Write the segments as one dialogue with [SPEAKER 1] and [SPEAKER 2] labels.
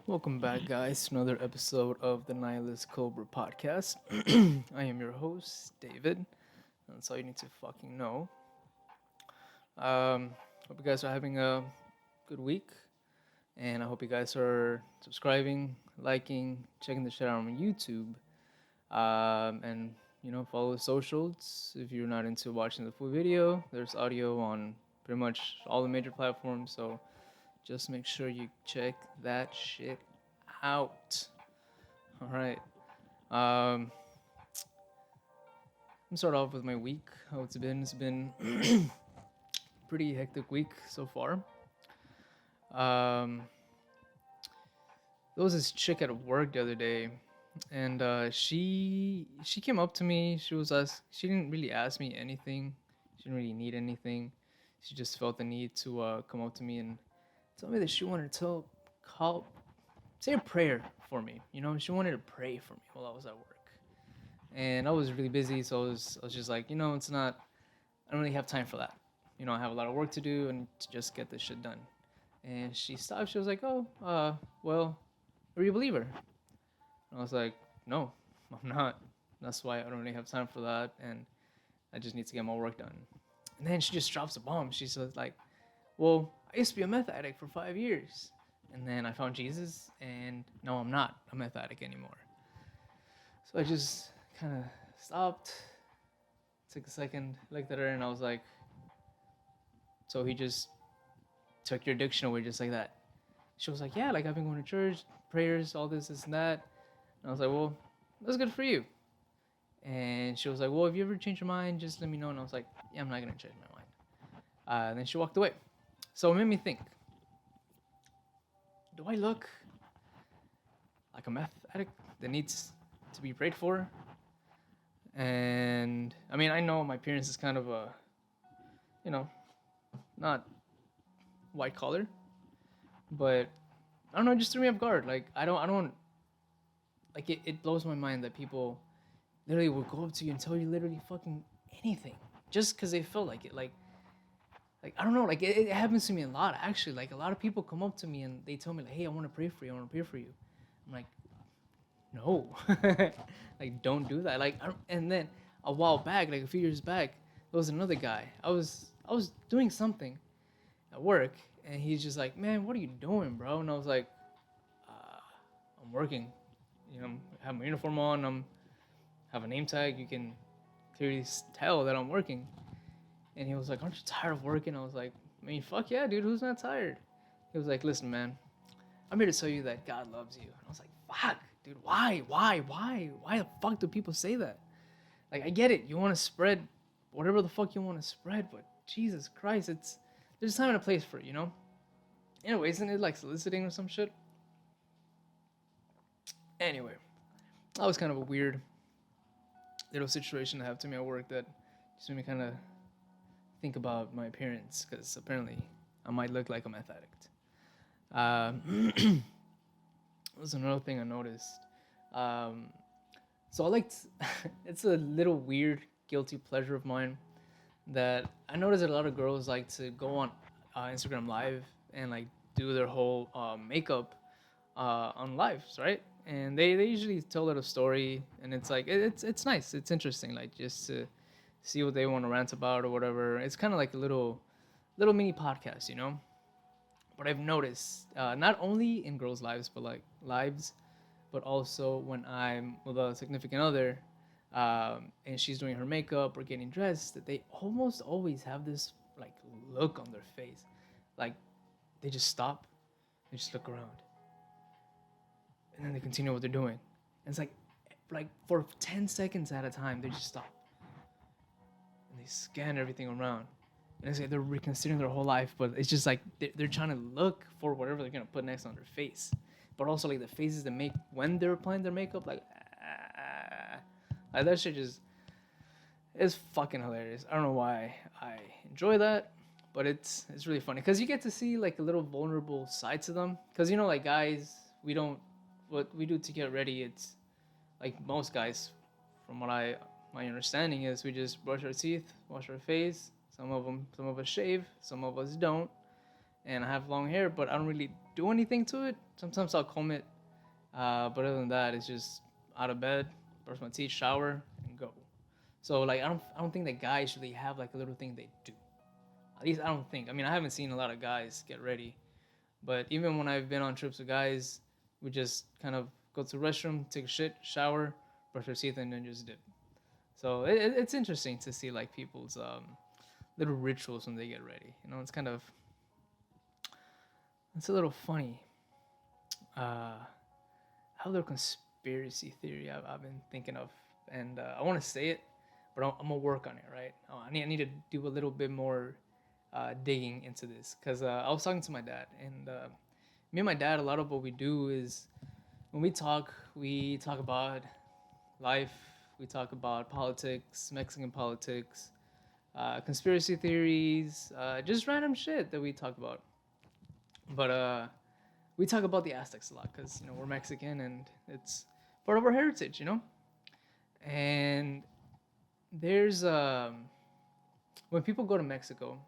[SPEAKER 1] Welcome back, guys, to another episode of the Nihilist Coldbrew podcast. I am your host, David. That's all you need to fucking know. Hope you guys are having a good week, and I hope you guys are subscribing, liking, checking the shit out on YouTube, and follow the socials. If you're not into watching the full video, there's audio on pretty much all the major platforms. So just make sure you check that shit out. All right. I'm gonna start off with my week. How it's been. It's been pretty hectic week so far. There was this chick at work the other day, and she came up to me. She didn't really ask me anything. She didn't really need anything. She just felt the need to come up to me and tell me that she wanted to say a prayer for me. She wanted to pray for me while I was at work, and I was really busy, so I was just like, it's not. I don't really have time for that. I have a lot of work to do and to just get this shit done. And she stopped. She was like, "Oh, well, are you a believer?" And I was like, "No, I'm not. That's why I don't really have time for that, and I just need to get my work done." And then she just drops a bomb. She says like, "Well, I used to be a meth addict for 5 years. And then I found Jesus, and no, I'm not a meth addict anymore." So I just kind of stopped, took a second, looked at her, and I was like, "So he just took your addiction away just like that?" She was like, "Yeah, like I've been going to church, prayers, all this and that." And I was like, "Well, that's good for you." And she was like, "Well, if you ever change your mind, just let me know." And I was like, "Yeah, I'm not going to change my mind." And then she walked away. So it made me think, do I look like a meth addict that needs to be prayed for? And I mean, I know my appearance is kind of you know, not white collar, but I don't know, it just threw me off guard. Like, I don't, like, it blows my mind that people literally will go up to you and tell you literally fucking anything just because they feel like it. Like I don't know, like it happens to me a lot actually. Like a lot of people come up to me and they tell me like, "Hey, I want to pray for you. I want to pray for you." I'm like, "No, like don't do that." Like, and then a while back, like a few years back, there was another guy. I was doing something at work, and he's just like, "Man, what are you doing, bro?" And I was like, uh, "I'm working. I have my uniform on. Have a name tag. You can clearly tell that I'm working." And he was like, "Aren't you tired of working?" I was like, "I mean, fuck yeah, dude. Who's not tired?" He was like, "Listen, man, I'm here to tell you that God loves you." And I was like, "Fuck, dude. Why the fuck do people say that?" Like, I get it. You want to spread whatever the fuck you want to spread, but Jesus Christ, there's time and a place for it. Anyway, isn't it like soliciting or some shit? Anyway, that was kind of a weird little situation to have to me at work that just made me kind of think about my appearance because apparently I might look like a meth addict. That was another thing I noticed. Um, so I liked. It's a little weird guilty pleasure of mine that I noticed that a lot of girls like to go on Instagram Live and like do their whole makeup on lives, right? And they usually tell a little story, and it's like it's nice, it's interesting, like just to see what they want to rant about or whatever. It's kind of like a little mini podcast. But I've noticed not only in girls' lives, but like lives, but also when I'm with a significant other, and she's doing her makeup or getting dressed, that they almost always have this like look on their face, like they just stop, they just look around, and then they continue what they're doing. And it's like for 10 seconds at a time, they just stop and they scan everything around. And it's like they're reconsidering their whole life, but it's just like they're trying to look for whatever they're gonna put next on their face, but also like the faces they make when they're applying their makeup, like that shit just is fucking hilarious. I don't know why I enjoy that, but it's really funny because you get to see like a little vulnerable side to them. Because like guys, we don't what we do to get ready. It's like most guys, from my understanding is we just brush our teeth, wash our face. Some of us shave, some of us don't. And I have long hair, but I don't really do anything to it. Sometimes I'll comb it, but other than that, it's just out of bed, brush my teeth, shower, and go. So like I don't think that guys really have like a little thing they do. At least I don't think. I mean, I haven't seen a lot of guys get ready, but even when I've been on trips with guys, we just kind of go to the restroom, take a shit, shower, brush our teeth, and then just dip. So it's interesting to see like people's little rituals when they get ready. You know, it's a little funny. I have a little conspiracy theory I've been thinking of, and I want to say it, but I'm gonna work on it. Right? I need to do a little bit more digging into this because I was talking to my dad, and me and my dad, a lot of what we do is when we talk about life, we talk about politics, Mexican politics, conspiracy theories, just random shit that we talk about. But we talk about the Aztecs a lot because we're Mexican and it's part of our heritage, And there's when people go to Mexico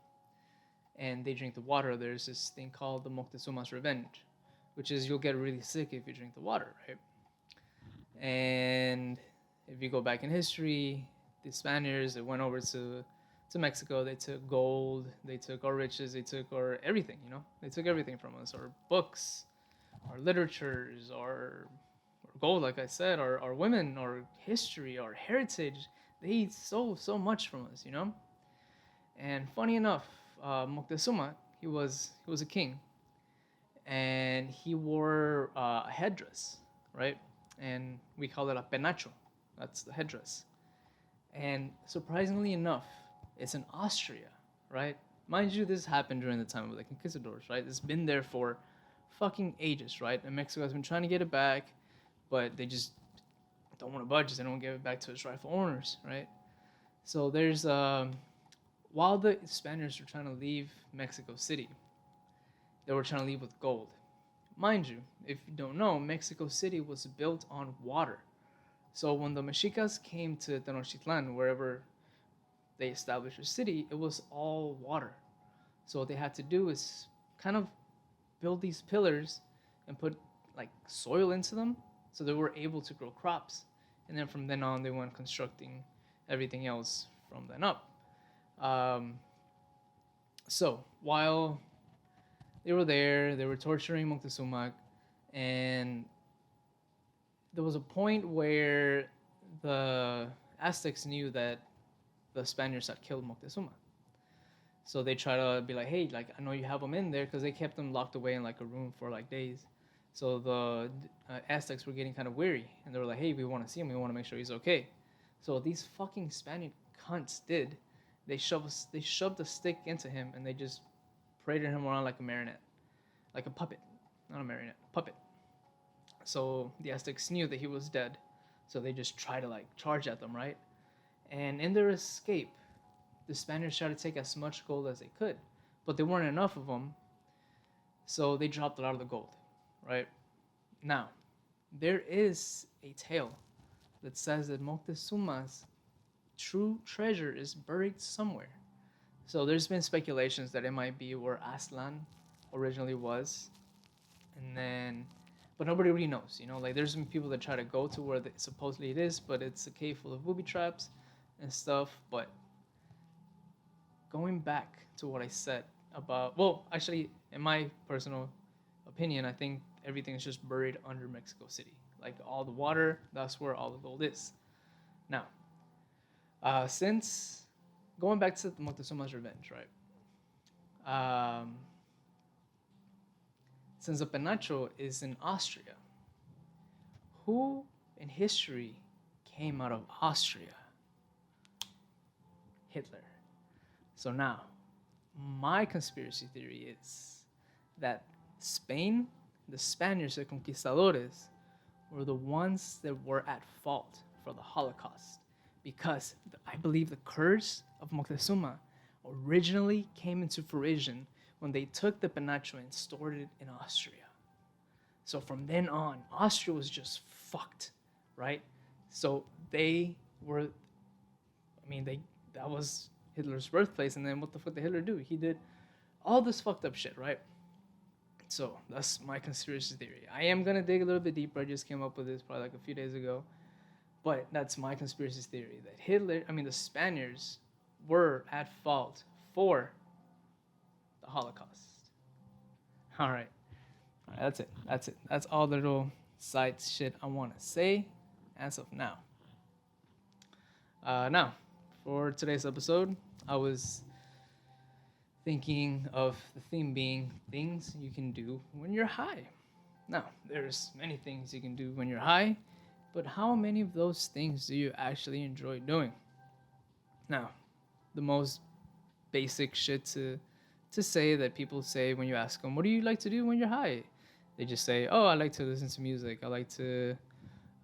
[SPEAKER 1] and they drink the water, there's this thing called the Moctezuma's revenge, which is you'll get really sick if you drink the water, right? And if you go back in history, the Spaniards that went over to Mexico, they took gold, they took our riches, they took our everything, They took everything from us, our books, our literatures, our gold, like I said, our women, our history, our heritage. They stole so much from us. And funny enough, Moctezuma, he was a king, and he wore a headdress, right? And we call it a penacho. That's the headdress. And surprisingly enough, it's in Austria, right? Mind you, this happened during the time of the conquistadors, right? It's been there for fucking ages, right? And Mexico has been trying to get it back, but they just don't want to budge. They don't give it back to its rightful owners, right? So there's while the Spaniards were trying to leave Mexico City, they were trying to leave with gold. Mind you, if you don't know, Mexico City was built on water. So when the Mexicas came to Tenochtitlan, wherever they established a city, it was all water. So what they had to do is kind of build these pillars and put like soil into them so they were able to grow crops. And then from then on, they went constructing everything else from then up. Um, so while they were there, they were torturing Moctezuma, and there was a point where the Aztecs knew that the Spaniards had killed Moctezuma. So they try to be like, hey, like I know you have him in there because they kept him locked away in like a room for like days. So the Aztecs were getting kind of weary, and they were like, hey, we want to see him. We want to make sure he's okay. So what these fucking Spaniard cunts did, they shoved a stick into him, and they just paraded him around like a marionette, like a puppet, not a marionette, a puppet. So the Aztecs knew that he was dead, so they just tried to like charge at them, right? And in their escape, the Spaniards tried to take as much gold as they could, but there weren't enough of them, so they dropped a lot of the gold, right? Now, there is a tale that says that Moctezuma's true treasure is buried somewhere. So there's been speculations that it might be where Aztlan originally was, and then, but nobody really knows. Like there's been people that try to go to where supposedly it is, but it's a cave full of booby traps and stuff. But going back to what I said about, well, actually, in my personal opinion, I think everything is just buried under Mexico City. Like all the water, that's where all the gold is. Now, since going back to Montezuma's revenge, right? Since the Penacho is in Austria, who in history came out of Austria? Hitler. So now, my conspiracy theory is that Spain, the Spaniards, the conquistadores, were the ones that were at fault for the Holocaust, because I believe the curse of Moctezuma originally came into fruition when they took the Penacho and stored it in Austria. So from then on, Austria was just fucked, right? So they were, that was Hitler's birthplace, and then what the fuck did Hitler do? He did all this fucked up shit, right? So that's my conspiracy theory. I am gonna dig a little bit deeper. I just came up with this probably like a few days ago, but that's my conspiracy theory that the Spaniards, were at fault for the Holocaust. All right, all right, that's it. That's it. That's all the little side shit I want to say as of now. Now, for today's episode, I was thinking of the theme being things you can do when you're high. Now, there's many things you can do when you're high, but how many of those things do you actually enjoy doing? Now, the most basic shit to say that people say when you ask them, "What do you like to do when you're high?" They just say, "Oh, I like to listen to music. I like to,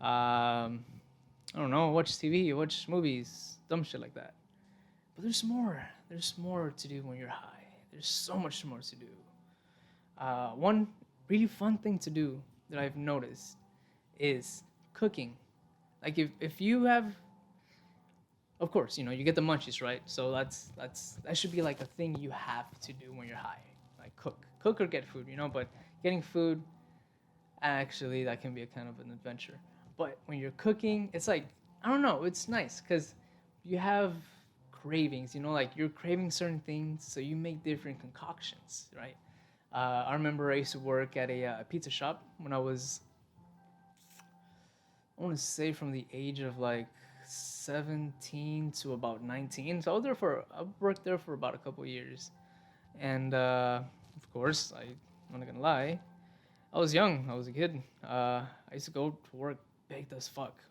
[SPEAKER 1] I don't know, watch TV, watch movies, dumb shit like that." But there's more. There's more to do when you're high. There's so much more to do. One really fun thing to do that I've noticed is cooking. Like if you have, of course, you get the munchies, right? So that should be like a thing you have to do when you're high. Like cook or get food, But getting food, actually, that can be a kind of an adventure. But when you're cooking, it's like, I don't know, it's nice because you have cravings, like you're craving certain things, so you make different concoctions, right? I remember I used to work at a pizza shop when I was, I want to say from the age of like 17 to about 19. So I worked there for about a couple of years. And of course, I'm not gonna lie, I was young, I was a kid. I used to go to work baked as fuck.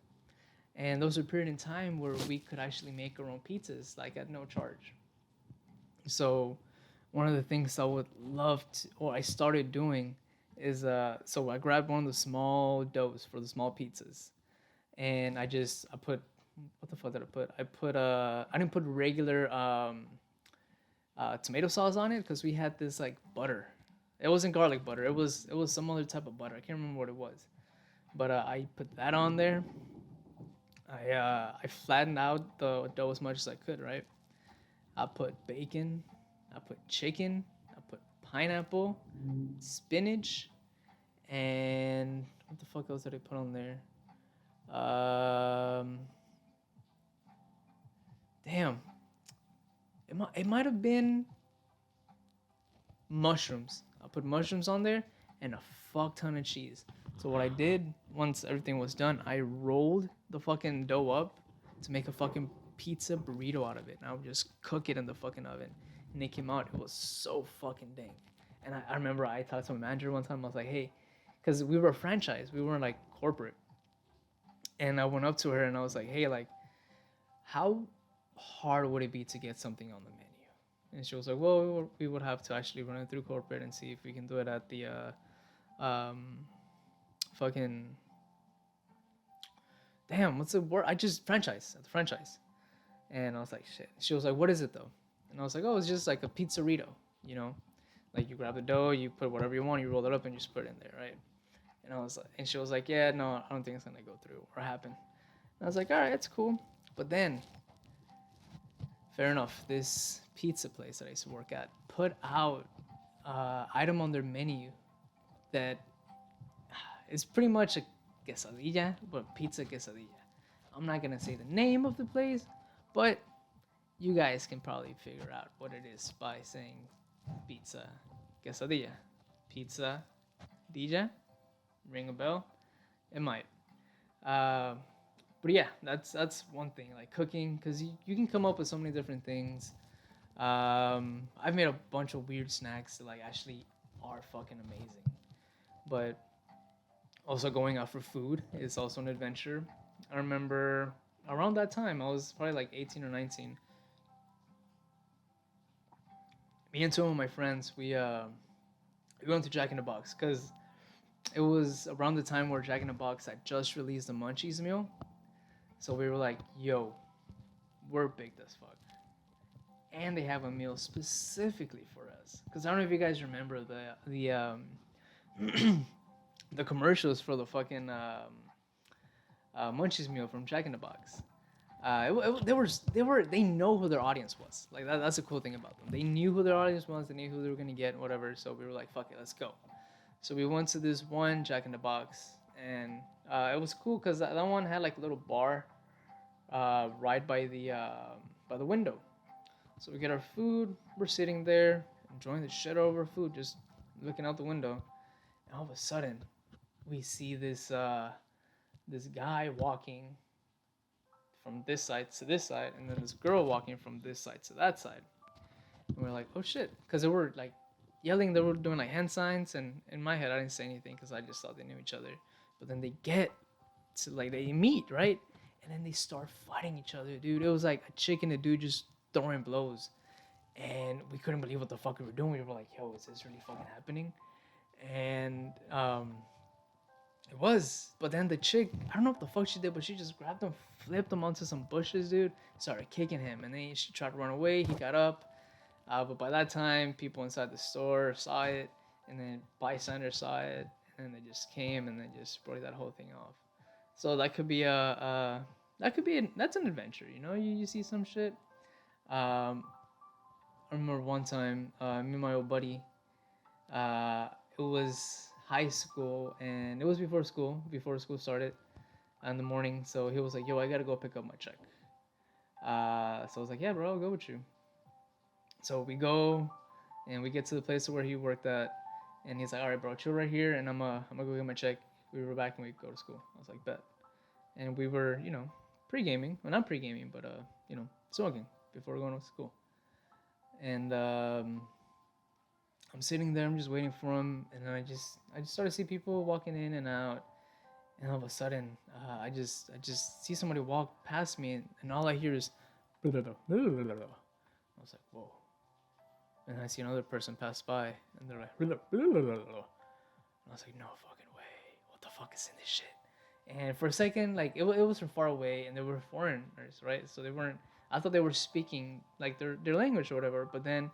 [SPEAKER 1] And those were a period in time where we could actually make our own pizzas, like at no charge. So one of the things I would love to, or I started doing is, so I grabbed one of the small doughs for the small pizzas. And I put, what the fuck did I put? I didn't put regular tomato sauce on it because we had this like butter. It wasn't garlic butter. It was some other type of butter. I can't remember what it was. But I put that on there. I flattened out the dough as much as I could, right? I put bacon, I put chicken, I put pineapple, spinach, and what the fuck else did I put on there? Damn, it might have been mushrooms. I put mushrooms on there and a fuck ton of cheese. So what I did once everything was done, I rolled the fucking dough up to make a fucking pizza burrito out of it. And I would just cook it in the fucking oven. And it came out. It was so fucking dang. And I remember I talked to my manager one time. I was like, hey, because we were a franchise. We weren't like corporate. And I went up to her and I was like, hey, like, how hard would it be to get something on the menu? And she was like, well, we would have to actually run it through corporate and see if we can do it at the fucking, damn, what's the word? At the franchise. And I was like, shit. She was like, what is it though? And I was like, oh, it's just like a pizzerito, Like you grab the dough, you put whatever you want, you roll it up and you just put it in there, right? And she was like, yeah, no, I don't think it's gonna go through or happen. And I was like, all right, it's cool. But then, fair enough, this pizza place that I used to work at put out item on their menu that is pretty much a quesadilla, but pizza quesadilla. I'm not gonna say the name of the place, but you guys can probably figure out what it is by saying pizza quesadilla. Pizza DJ? Ring a bell? It might. But yeah, that's one thing, like cooking, because you can come up with so many different things. I've made a bunch of weird snacks that like actually are fucking amazing. But also going out for food is also an adventure. I remember around that time, I was probably like 18 or 19. Me and two of my friends, we went to Jack in the Box because it was around the time where Jack in the Box had just released the Munchies meal. So we were like, yo, we're big as fuck. And they have a meal specifically for us. Because I don't know if you guys remember the the commercials for the fucking Munchies meal from Jack in the Box. They know who their audience was. Like that's the cool thing about them. They knew who their audience was. They knew who they were gonna get, whatever. So we were like, fuck it, let's go. So we went to this one Jack in the Box, and it was cool because that one had like a little bar right by the window. So we get our food. We're sitting there enjoying the shit over our food, just looking out the window. And all of a sudden, we see this guy walking from this side to this side, and then this girl walking from this side to that side. And we're like, oh shit, because they were like yelling, they were doing like hand signs, and in my head I didn't say anything because I just thought they knew each other. But then they get to like they meet, right? And then they start fighting each other, dude. It was like a chick and a dude just throwing blows, and we couldn't believe what the fuck we were doing. We were like, yo, is this really fucking happening? And it was. But then the chick, I don't know what the fuck she did, but she just grabbed him, flipped him onto some bushes, dude. Started kicking him, and then she tried to run away. He got up, but by that time, people inside the store saw it, and then bystanders saw it, and they just came and they just broke that whole thing off. So that could be that's an adventure, you know. You see some shit. I remember one time, me and my old buddy, it was high school, and it was before school started in the morning. So he was like, "Yo, I gotta go pick up my check." So I was like, "Yeah, bro, I'll go with you." So we go, and we get to the place where he worked at, and he's like, "All right, bro, chill right here, and I'm gonna go get my check." We were back and we go to school. I was like, "Bet." And we were, pre-gaming. Well, not pre-gaming, but smoking before going to school. And I'm sitting there, I'm just waiting for him, and I just started to see people walking in and out, and all of a sudden, I just see somebody walk past me, and all I hear is, I was like, whoa. And I see another person pass by, and they're like, and I was like, no fucking way, what the fuck is in this shit? And for a second, like it was from far away, and they were foreigners, right? So they weren't. I thought they were speaking like their language or whatever, but then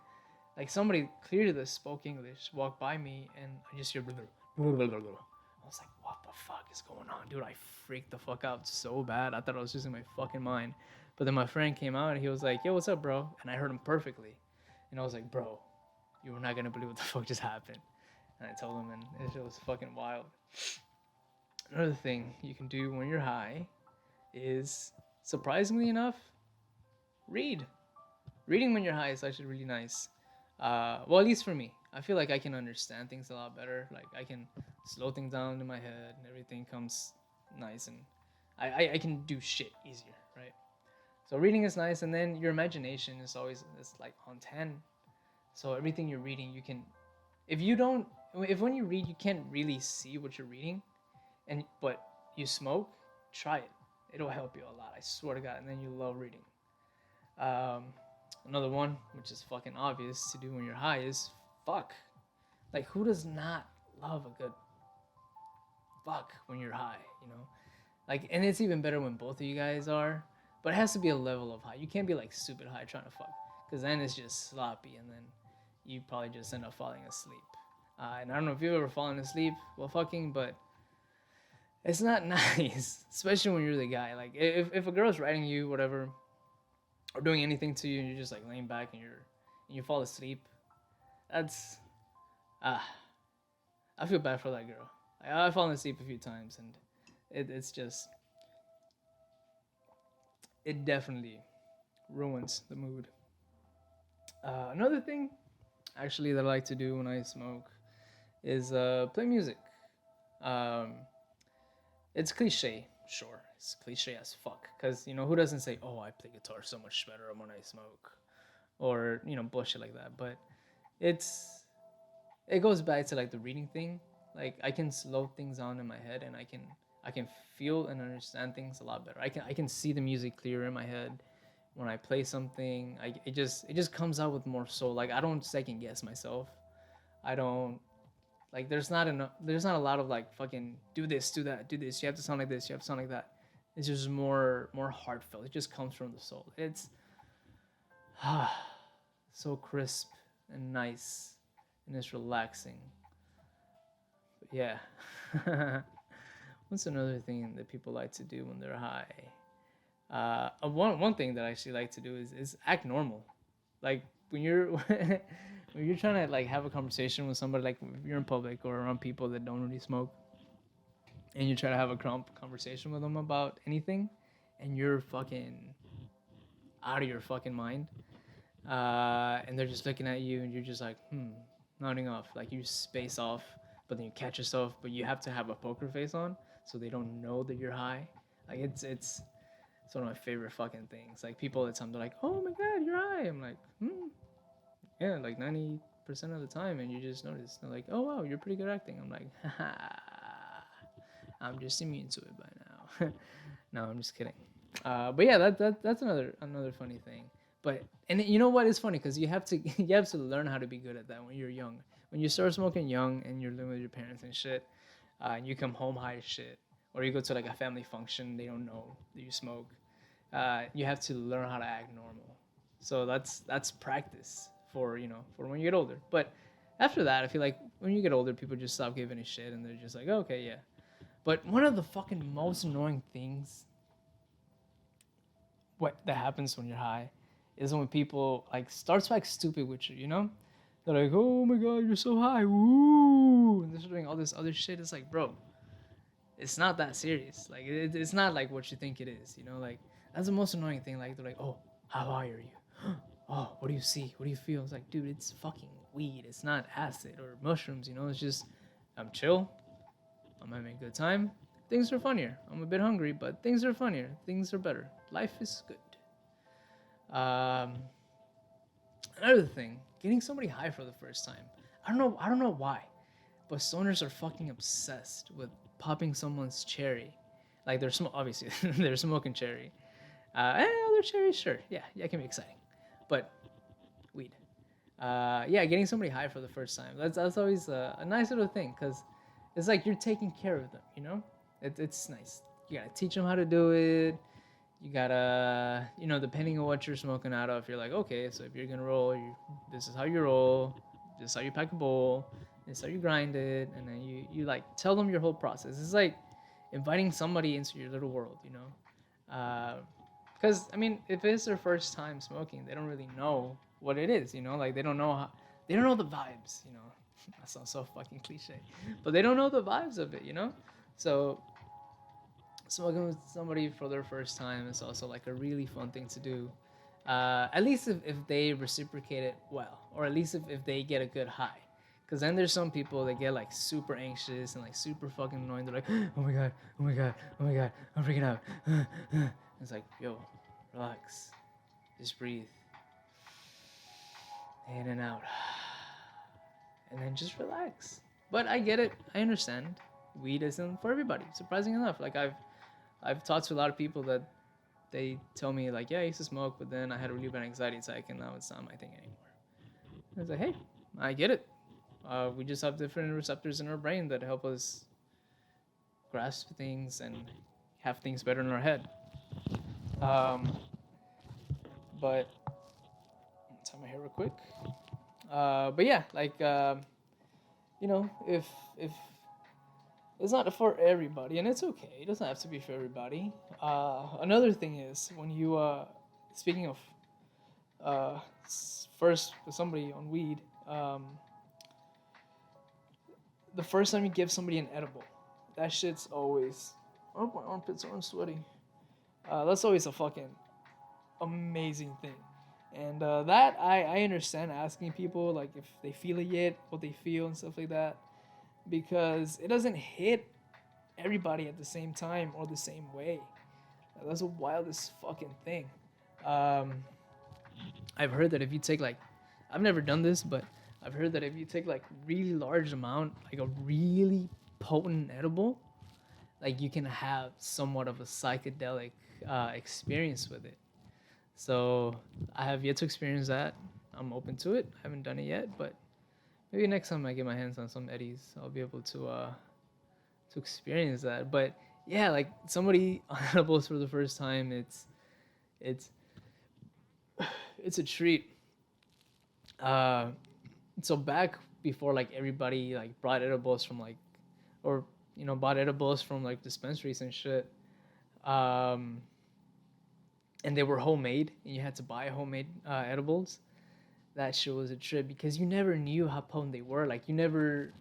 [SPEAKER 1] like somebody clearly that spoke English walked by me, and I just hear. I was like, what the fuck is going on, dude? I freaked the fuck out so bad. I thought I was losing my fucking mind. But then my friend came out and he was like, yo, what's up, bro? And I heard him perfectly. And I was like, bro, you were not gonna believe what the fuck just happened. And I told him, and it was fucking wild. Another thing you can do when you're high is, surprisingly enough, read. Reading when you're high is actually really nice. Well, at least for me, I feel like I can understand things a lot better. Like I can slow things down in my head, and everything comes nice, and I can do shit easier, right? So reading is nice, and then your imagination is always it's like on 10. So everything you're reading, you can, if you don't, if when you read you can't really see what you're reading, but you smoke, try it. It'll help you a lot. I swear to God. And then you love reading. Um, Another one, which is fucking obvious to do when you're high, is fuck. Like, who does not love a good fuck when you're high? You know, like, and it's even better when both of you guys are. But it has to be a level of high. You can't be like stupid high trying to fuck, because then it's just sloppy, and then you probably just end up falling asleep. And I don't know if you've ever fallen asleep while fucking, but it's not nice, especially when you're the guy. Like if a girl's writing you, whatever, or doing anything to you, and you're just like laying back and you fall asleep. That's I feel bad for that girl. I've fallen asleep a few times, and it's just it definitely ruins the mood. Another thing, actually, that I like to do when I smoke is play music. Um, it's cliche, sure. It's cliche as fuck. Because, who doesn't say, oh, I play guitar so much better when I smoke? Or, bullshit like that. But it goes back to, like, the reading thing. Like, I can slow things down in my head, and I can feel and understand things a lot better. I can see the music clearer in my head. When I play something, it just comes out with more soul. Like, I don't second guess myself. I don't, like, there's not a lot of like fucking do this, do that, do this. You have to sound like this. You have to sound like that. It's just more heartfelt. It just comes from the soul. It's so crisp and nice, and it's relaxing. But yeah. What's another thing that people like to do when they're high? One thing that I actually like to do is act normal. Like, when you're when you're trying to like have a conversation with somebody, like if you're in public or around people that don't really smoke, and you try to have a conversation with them about anything, and you're fucking out of your fucking mind, and they're just looking at you, and you're just like, nodding off, like you space off, but then you catch yourself, but you have to have a poker face on so they don't know that you're high. Like it's one of my favorite fucking things. Like people at the time they're like, "Oh my god, you're high." I'm like, yeah, like 90% of the time, and you just notice. They're like, "Oh wow, you're pretty good acting." I'm like, haha, I'm just immune to it by now. No, I'm just kidding. But yeah, that's another funny thing. But and you know what is funny because you have to you have to learn how to be good at that when you're young. When you start smoking young and you're living with your parents and shit, and you come home high as shit, or you go to like a family function, they don't know that you smoke. You have to learn how to act normal. So that's practice for for when you get older. But after that, I feel like when you get older, people just stop giving a shit and they're just like, oh, okay, yeah. But one of the fucking most annoying things what that happens when you're high is when people like starts like stupid with you, you know? They're like, oh my god, you're so high, woo! And they're doing all this other shit. It's like, bro, it's not that serious. Like, it's not like what you think it is, you know? Like, that's the most annoying thing. Like, they're like, oh, how high are you? Oh, what do you see? What do you feel? It's like, dude, it's fucking weed. It's not acid or mushrooms, you know? It's just, I'm chill. I'm having a good time. Things are funnier. I'm a bit hungry, but things are funnier. Things are better. Life is good. Another thing, getting somebody high for the first time. I don't know why, but stoners are fucking obsessed with popping someone's cherry. Like obviously they're smoking cherry. Other cherries, sure, yeah, it can be exciting, but weed. Yeah, getting somebody high for the first time. That's always a nice little thing because it's like you're taking care of them. You know, it's nice. You gotta teach them how to do it. You gotta, depending on what you're smoking out of, you're like, okay, so if you're gonna roll, this is how you roll, this is how you pack a bowl, this is how you grind it, and then you like tell them your whole process. It's like inviting somebody into your little world, you know. Because I mean, if it's their first time smoking, they don't really know what it is, you know. Like they don't know the vibes, you know. That sounds so fucking cliche, but they don't know the vibes of it, you know. So smoking with somebody for their first time is also like a really fun thing to do. At least if they reciprocate it well, or at least if they get a good high. Because then there's some people that get like super anxious and like super fucking annoying. They're like, oh my god, oh my god, oh my god, I'm freaking out. It's like, yo, relax, just breathe in and out, and then just relax. But I get it, I understand. Weed isn't for everybody. Surprising enough, like I've talked to a lot of people that they tell me like, yeah, I used to smoke, but then I had a really bad anxiety attack, and now it's not my thing anymore. I was like, hey, I get it. We just have different receptors in our brain that help us grasp things and have things better in our head. But tie my hair real quick. But yeah, like if it's not for everybody, and it's okay. It doesn't have to be for everybody. Another thing is when you speaking of first with somebody on weed, the first time you give somebody an edible, that shit's always. Oh, my armpits are sweaty. That's always a fucking amazing thing. And that I understand asking people like if they feel it yet, what they feel and stuff like that, because it doesn't hit everybody at the same time or the same way. That's the wildest fucking thing. I've heard that if you take like, I've never done this, but I've heard that if you take like really large amount, like a really potent edible, like you can have somewhat of a psychedelic experience with it. So I have yet to experience that. I'm open to it. I haven't done it yet, but maybe next time I get my hands on some eddies, I'll be able to experience that. But yeah, like somebody on edibles for the first time, it's it's a treat. So back before like everybody like brought edibles from like, or bought edibles from like dispensaries and shit. And they were homemade, and you had to buy homemade edibles. that shit was a trip because you never knew how potent they were. Like you never,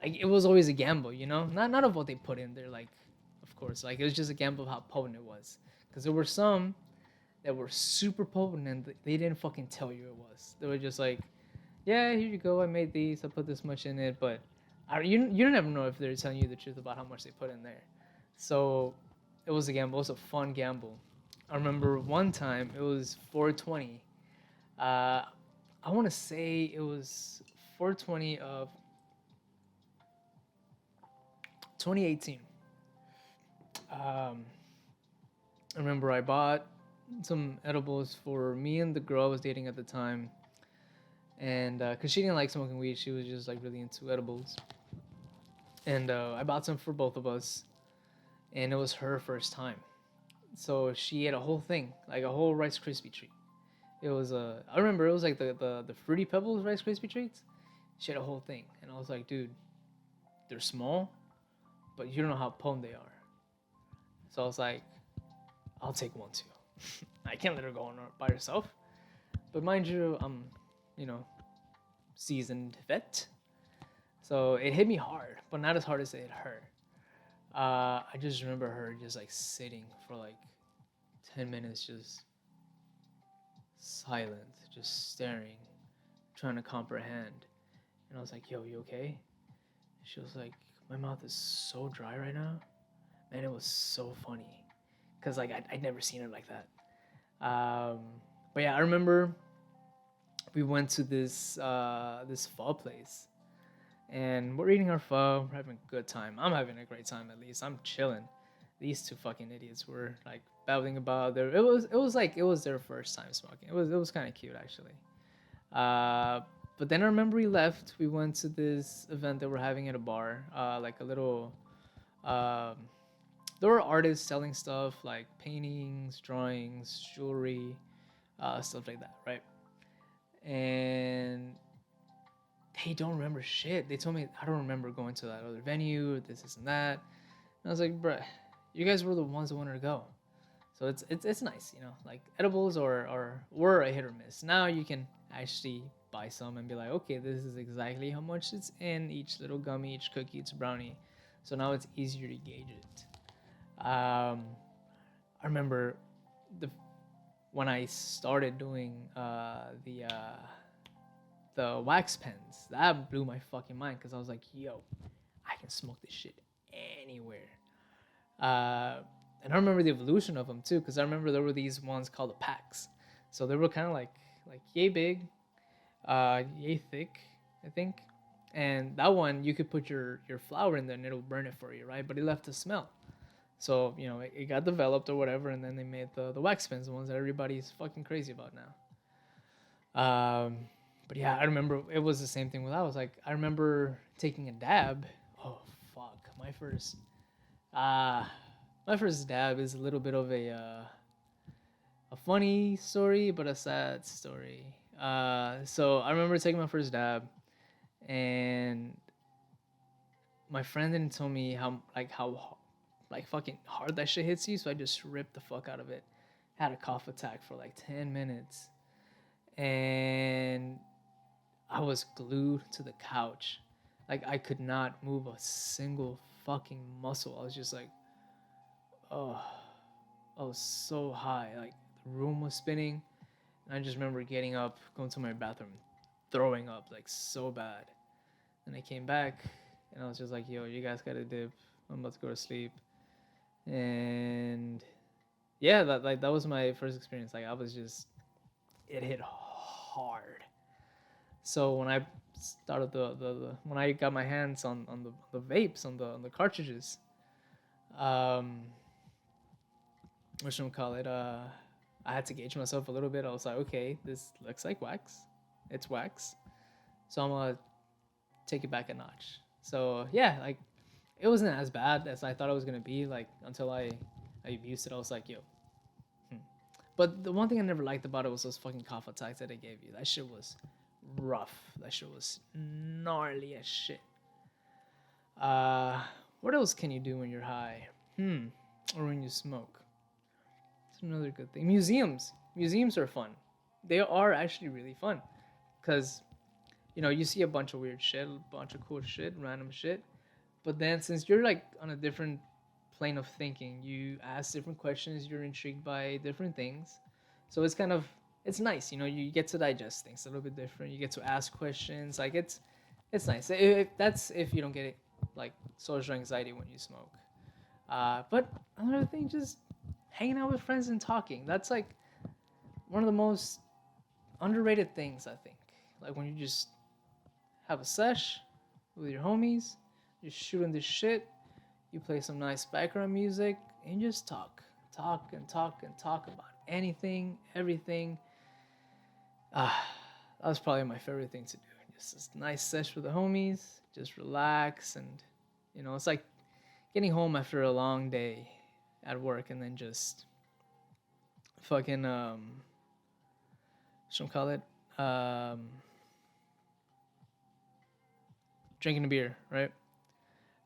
[SPEAKER 1] like it was always a gamble, you know. Not of what they put in there, like of course, like it was just a gamble of how potent it was. Because there were some that were super potent and they didn't fucking tell you it was. They were just like, yeah, here you go. I made these. I put this much in it, but you don't ever know if they're telling you the truth about how much they put in there. So it was a gamble. It was a fun gamble. I remember one time it was 420. Uh, I want to say it was 420 of 2018. I remember I bought some edibles for me and the girl I was dating at the time, and because she didn't like smoking weed, she was just like really into edibles, and I bought some for both of us, and it was her first time, so she ate a whole thing, like a whole Rice Krispie treat. It was I remember it was like the Fruity Pebbles Rice Krispie treats. She had a whole thing, and I was like, dude, they're small, but you don't know how potent they are. So I was like, I'll take one too. I can't let her go on by herself. But mind you, I'm, you know, seasoned vet. So it hit me hard, but not as hard as it hit her. I just remember her just like sitting for like 10 minutes, just silent, just staring, trying to comprehend. And I was like, yo, you okay? She was like, my mouth is so dry right now. Man, it was so funny. Because like I'd never seen her like that. But yeah, I remember we went to this pho place, and we're eating our pho. We're having a good time. I'm having a great time, at least. I'm chilling. These two fucking idiots were like babbling about their. It was like it was their first time smoking. It was kind of cute actually. But then I remember we left. We went to this event that we're having at a bar, like a little. Um, there were artists selling stuff like paintings, drawings, jewelry, stuff like that, right? And they don't remember shit. They told me I don't remember going to that other venue, this and that. And I was like, bruh, you guys were the ones that wanted to go. So it's nice, you know. Like edibles or were a hit or miss. Now you can actually buy some and be like, okay, this is exactly how much it's in each little gummy, each cookie, each brownie. So now it's easier to gauge it. I remember the when I started doing the wax pens. That blew my fucking mind because I was like, yo, I can smoke this shit anywhere. Uh, and I remember the evolution of them too, because I remember there were these ones called the packs. So they were kind of like yay big, yay thick, I think. And that one you could put your flour in there and it'll burn it for you, right? But it left a smell. So you know it got developed or whatever, and then they made the wax pens, the ones that everybody's fucking crazy about now. But yeah, I remember it was the same thing with I was like I remember taking a dab. Oh fuck, uh my first dab is a little bit of a funny story, but a sad story. So I remember taking my first dab, and my friend didn't tell me how like fucking hard that shit hits you, so I just ripped the fuck out of it. Had a cough attack for like 10 minutes, and I was glued to the couch. Like I could not move a single fucking muscle. I was just like, oh, I was so high. Like the room was spinning. And I just remember getting up, going to my bathroom, throwing up like so bad. And I came back and I was just like, yo, you guys gotta dip. I'm about to go to sleep. And yeah, that was my first experience. Like I was just it hit hard. So when I started the when I got my hands on the vapes on the cartridges, um, what should we call it? I had to gauge myself a little bit. I was like, okay, this looks like wax. It's wax, so I'm gonna take it back a notch. So yeah, like it wasn't as bad as I thought it was gonna be. Like until I used it, I was like, yo. But the one thing I never liked about it was those fucking cough attacks that they gave you. That shit was rough. That shit was gnarly as shit. What else can you do when you're high? Or when you smoke? It's another good thing. Museums. Museums are fun. They are actually really fun. because you see a bunch of weird shit, a bunch of cool shit, random shit. But then since you're like on a different plane of thinking, you ask different questions, you're intrigued by different things. So it's nice, you get to digest things a little bit different. You get to ask questions. Like it's nice. That's if you don't get it like social anxiety when you smoke. But another thing, just hanging out with friends and talking. That's like one of the most underrated things, I think. Like when you just have a sesh with your homies, just shooting this shit. You play some nice background music and just talk about anything, everything. That was probably my favorite thing to do. Just this nice sesh with the homies, just relax, and it's like getting home after a long day at work, and then just fucking what call it drinking a beer, right?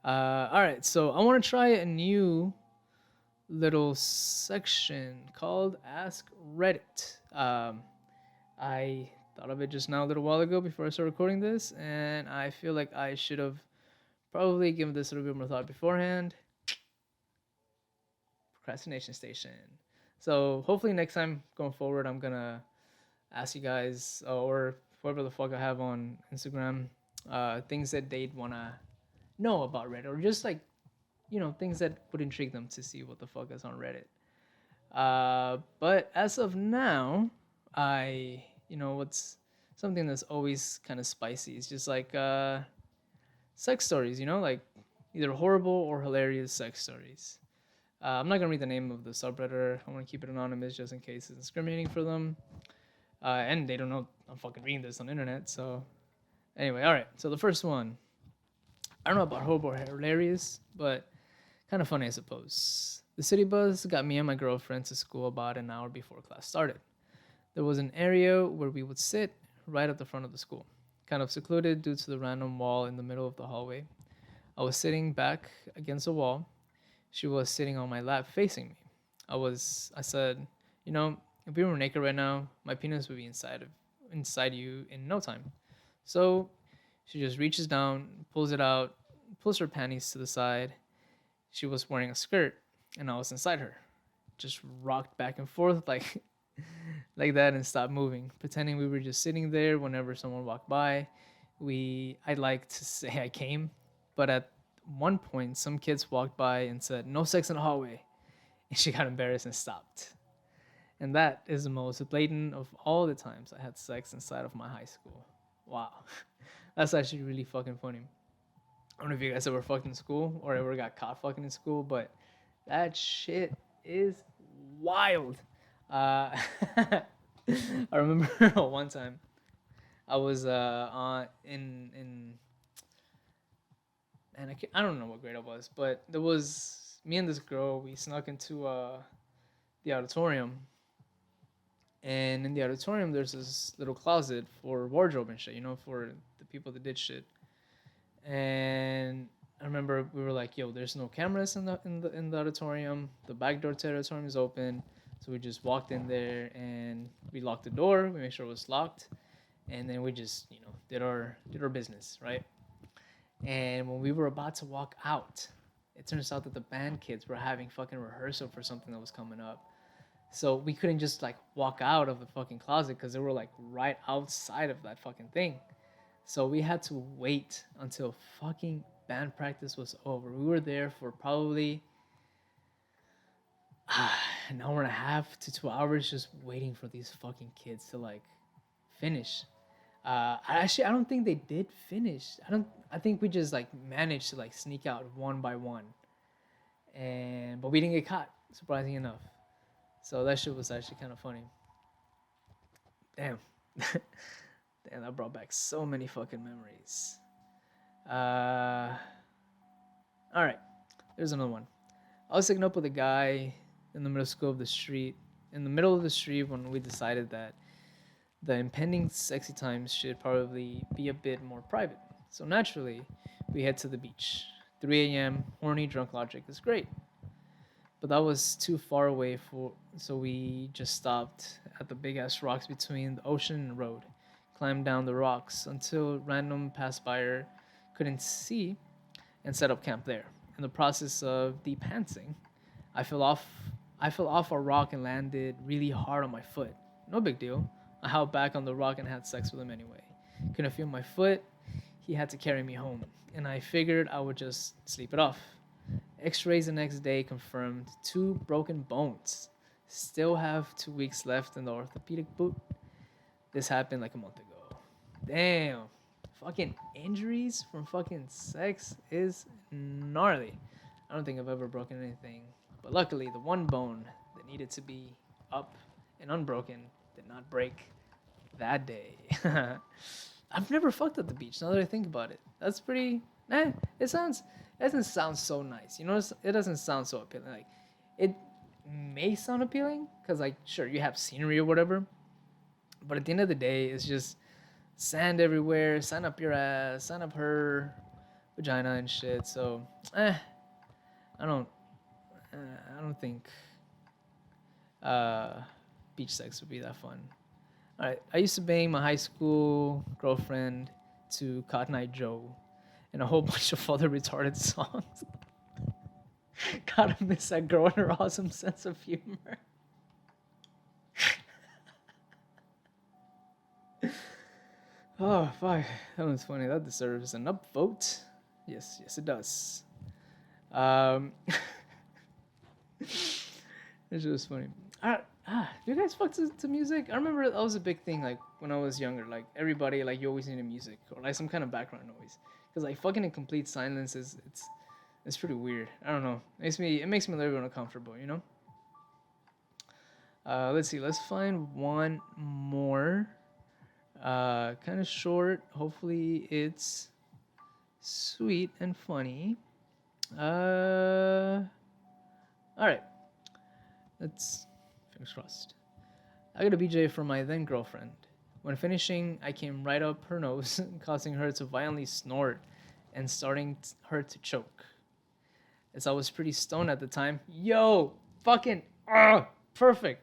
[SPEAKER 1] All right, so I want to try a new little section called Ask Reddit. I thought of it just now a little while ago before I started recording this, and I feel like I should have probably given this a little bit more thought beforehand. Procrastination station. So hopefully next time going forward, I'm gonna ask you guys or whoever the fuck I have on Instagram things that they'd wanna know about Reddit, or just like things that would intrigue them to see what the fuck is on Reddit. But as of now, what's something that's always kind of spicy. It's just like sex stories, like either horrible or hilarious sex stories. I'm not gonna read the name of the subredditor. I want to keep it anonymous just in case it's discriminating for them. And they don't know I'm fucking reading this on the internet. So anyway, all right. So the first one, I don't know about horrible or hilarious, but kind of funny, I suppose. The city bus got me and my girlfriend to school about an hour before class started. There was an area where we would sit right at the front of the school, kind of secluded due to the random wall in the middle of the hallway. I was sitting back against the wall. She was sitting on my lap facing me. I said, if we were naked right now, my penis would be inside you in no time. So she just reaches down, pulls it out, pulls her panties to the side. She was wearing a skirt, and I was inside her. Just rocked back and forth like like that and stopped moving, pretending we were just sitting there whenever someone walked by. I'd like to say I came, but at one point some kids walked by and said, "No sex in the hallway." And she got embarrassed and stopped. And that is the most blatant of all the times I had sex inside of my high school. Wow. That's actually really fucking funny. I don't know if you guys ever fucked in school or ever got caught fucking in school, but that shit is wild. I remember one time I was on in and I don't know what grade I was, but there was me and this girl. We snuck into the auditorium, and in the auditorium there's this little closet for wardrobe and shit, for the people that did shit. And I remember we were like, "Yo, there's no cameras in the auditorium. The back door to the auditorium is open." So we just walked in there and we locked the door. We made sure it was locked, and then we just did our business, right? And when we were about to walk out, it turns out that the band kids were having fucking rehearsal for something that was coming up. So we couldn't just like walk out of the fucking closet because they were like right outside of that fucking thing. So we had to wait until fucking band practice was over. We were there for probably an hour and a half to 2 hours just waiting for these fucking kids to like finish. I don't think they did finish. I think we just like managed to like sneak out one by one. But we didn't get caught, surprising enough. So that shit was actually kind of funny. Damn. Damn, that brought back so many fucking memories. All right, there's another one. I was sitting up with a guy in the middle of the street when we decided that the impending sexy times should probably be a bit more private. So naturally, we head to the beach. 3 a.m. Horny drunk logic is great, but that was too far away so we just stopped at the big ass rocks between the ocean and the road. climbed down the rocks until random passerby couldn't see and set up camp there. In the process of depantsing, I fell off I fell off a rock and landed really hard on my foot. No big deal. I held back on the rock and had sex with him anyway. Couldn't feel my foot. He had to carry me home, and I figured I would just sleep it off. X-rays the next day confirmed 2 broken bones. Still have 2 weeks left in the orthopedic boot. This happened like a month ago. Damn. Fucking injuries from fucking sex is gnarly. I don't think I've ever broken anything. But luckily, the one bone that needed to be up and unbroken did not break that day. I've never fucked at the beach now that I think about it. That's pretty. It doesn't sound so nice. It doesn't sound so appealing. Like, it may sound appealing because, like, sure, you have scenery or whatever. But at the end of the day, it's just sand everywhere, sand up your ass, sand up her vagina and shit. So, I don't, I don't think beach sex would be that fun. All right, I used to bang my high school girlfriend to Cotton Eye Joe and a whole bunch of other retarded songs. Gotta miss that girl and her awesome sense of humor. Oh, fuck. That was funny. That deserves an upvote. Yes, it does. It's just funny. Do you guys fuck to music? I remember that was a big thing, like, when I was younger. Like, everybody, like, you always needed music or, like, some kind of background noise. Because, like, fucking in complete silence it's pretty weird. I don't know. It makes me a little bit uncomfortable, you know? Let's see. Let's find one more. Kind of short. Hopefully it's sweet and funny. All right. Let's fingers crossed. I got a BJ from my then girlfriend. When finishing, I came right up her nose, causing her to violently snort and starting her to choke. As I was pretty stoned at the time. Yo, fucking perfect.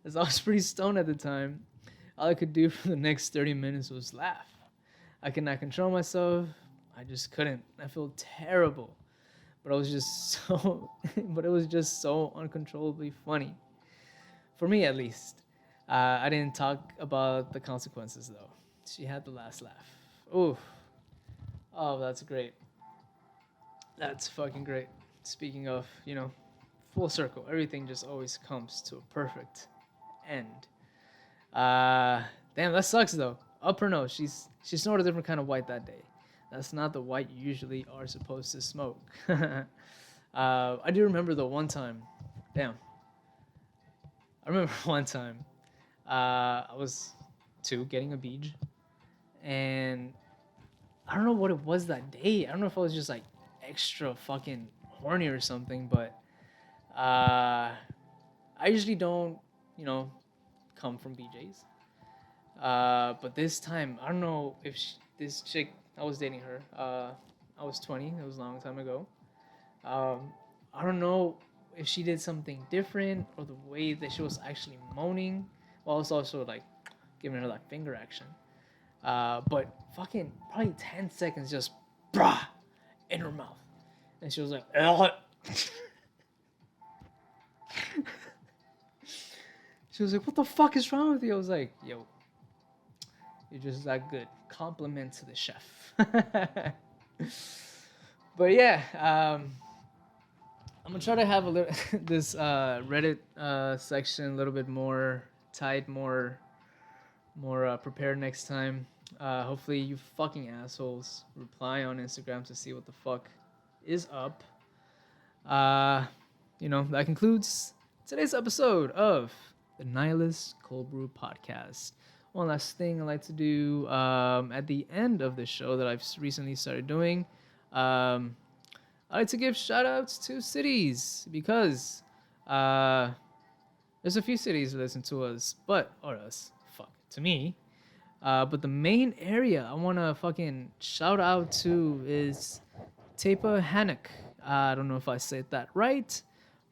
[SPEAKER 1] As I was pretty stoned at the time, all I could do for the next 30 minutes was laugh. I could not control myself. I just couldn't. I felt terrible. But it was just so uncontrollably funny. For me, at least. I didn't talk about the consequences, though. She had the last laugh. Oof. Oh, that's great. That's fucking great. Speaking of, full circle. Everything just always comes to a perfect end. Damn, that sucks, though. Up her nose. She snorted a different kind of white that day. That's not the white you usually are supposed to smoke. I do remember, though, one time. Damn. I remember one time. I was 2 getting a beach. And I don't know what it was that day. I don't know if I was just, like, extra fucking horny or something. But I usually don't, come from BJs. But this time, I don't know if this chick, I was dating her. I was 20. It was a long time ago. I don't know if she did something different or the way that she was actually moaning. Well, I was also, like, giving her that finger action. But fucking probably 10 seconds just brah in her mouth. And she was like, she was like, what the fuck is wrong with you? I was like, yo, you're just that good. Compliment to the chef. But yeah, I'm gonna try to have a little this Reddit section a little bit more tight, more prepared next time. Hopefully you fucking assholes reply on Instagram to see what the fuck is up. That concludes today's episode of the Nihilist Coldbrew podcast. One last thing I like to do at the end of the show that I've recently started doing. I like to give shout outs to cities because there's a few cities that listen to us, to me. But the main area I want to fucking shout out to is Tappahannock. I don't know if I said that right,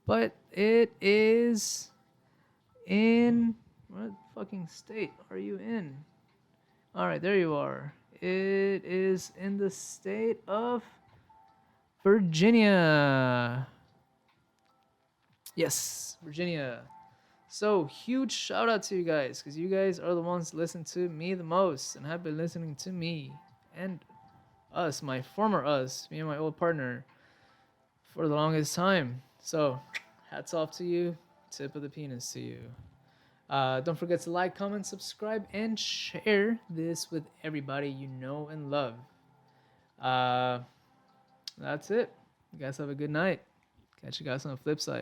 [SPEAKER 1] but it is in... What fucking state are you in? All right, there you are. It is in the state of Virginia. Yes, Virginia. So, huge shout out to you guys because you guys are the ones that listen to me the most and have been listening to me and us, my former us, me and my old partner, for the longest time. So, hats off to you. Tip of the penis to you. Don't forget to like, comment, subscribe, and share this with everybody you know and love. Uh, that's it. You guys have a good night. Catch you guys on the flip side.